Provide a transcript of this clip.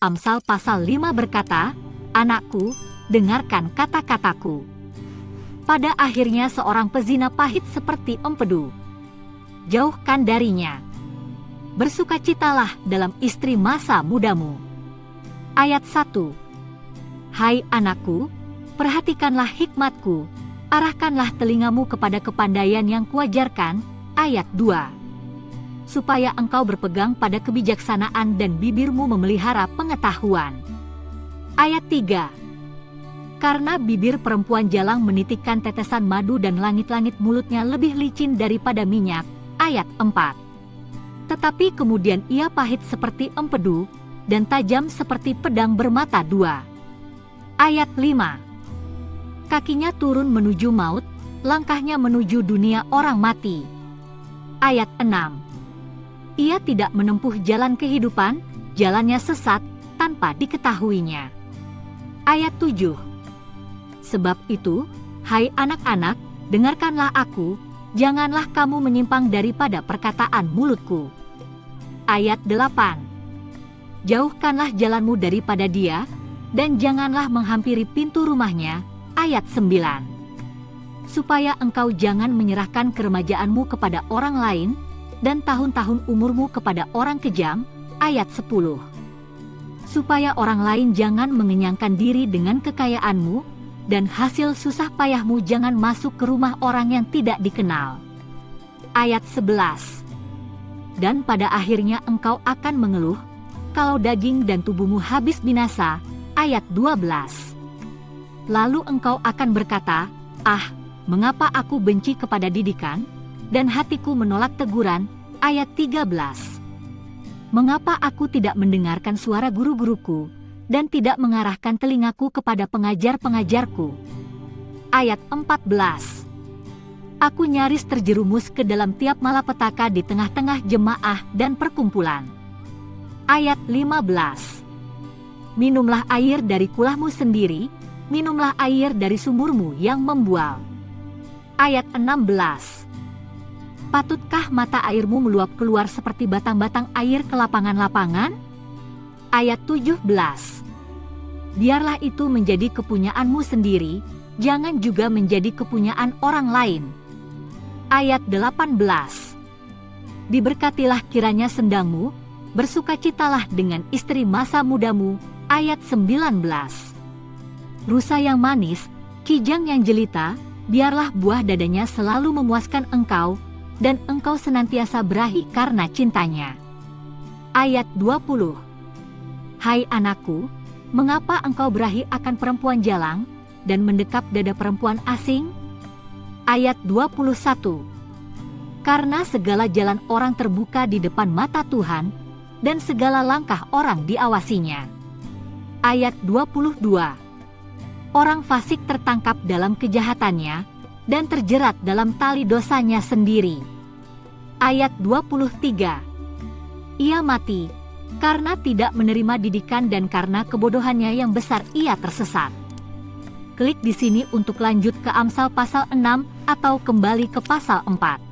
Amsal pasal 5 berkata, "Anakku, dengarkan kata-kataku." Pada akhirnya seorang pezina pahit seperti empedu. Jauhkan darinya. Bersukacitalah dalam istri masa mudamu. Ayat 1. Hai anakku, perhatikanlah hikmatku, arahkanlah telingamu kepada kepandaian yang kuajarkan. Ayat 2. Supaya engkau berpegang pada kebijaksanaan dan bibirmu memelihara pengetahuan. Ayat 3. Karena bibir perempuan jalang menitikkan tetesan madu dan langit-langit mulutnya lebih licin daripada minyak. Ayat 4. Tetapi kemudian ia pahit seperti empedu dan tajam seperti pedang bermata dua. Ayat 5. Kakinya turun menuju maut, langkahnya menuju dunia orang mati. Ayat 6. Ia tidak menempuh jalan kehidupan, jalannya sesat, tanpa diketahuinya. Ayat 7. Sebab itu, hai anak-anak, dengarkanlah aku, janganlah kamu menyimpang daripada perkataan mulutku. Ayat 8. Jauhkanlah jalanmu daripada dia, dan janganlah menghampiri pintu rumahnya. Ayat 9. Supaya engkau jangan menyerahkan keremajaanmu kepada orang lain, dan tahun-tahun umurmu kepada orang kejam. Ayat 10. Supaya orang lain jangan mengenyangkan diri dengan kekayaanmu, dan hasil susah payahmu jangan masuk ke rumah orang yang tidak dikenal. Ayat 11. Dan pada akhirnya engkau akan mengeluh, kalau daging dan tubuhmu habis binasa. Ayat 12. Lalu engkau akan berkata, "Ah, mengapa aku benci kepada didikan, dan hatiku menolak teguran." Ayat 13. Mengapa aku tidak mendengarkan suara guru-guruku, dan tidak mengarahkan telingaku kepada pengajar-pengajarku. Ayat 14. Aku nyaris terjerumus ke dalam tiap malapetaka di tengah-tengah jemaah dan perkumpulan. Ayat 15. Minumlah air dari kulahmu sendiri, minumlah air dari sumurmu yang membual. Ayat 16. Patutkah mata airmu meluap keluar seperti batang-batang air ke lapangan-lapangan? Ayat 17. Biarlah itu menjadi kepunyaanmu sendiri, jangan juga menjadi kepunyaan orang lain. Ayat 18. Diberkatilah kiranya sendangmu, bersukacitalah dengan istri masa mudamu. Ayat 19. Rusa yang manis, kijang yang jelita, biarlah buah dadanya selalu memuaskan engkau, dan engkau senantiasa berahi karena cintanya. Ayat 20. Hai anakku, mengapa engkau berahi akan perempuan jalang, dan mendekap dada perempuan asing? Ayat 21. Karena segala jalan orang terbuka di depan mata Tuhan, dan segala langkah orang diawasinya. Ayat 22. Orang fasik tertangkap dalam kejahatannya, dan terjerat dalam tali dosanya sendiri. Ayat 23. Ia mati, karena tidak menerima didikan dan karena kebodohannya yang besar ia tersesat. Klik di sini untuk lanjut ke Amsal pasal 6 atau kembali ke pasal 4.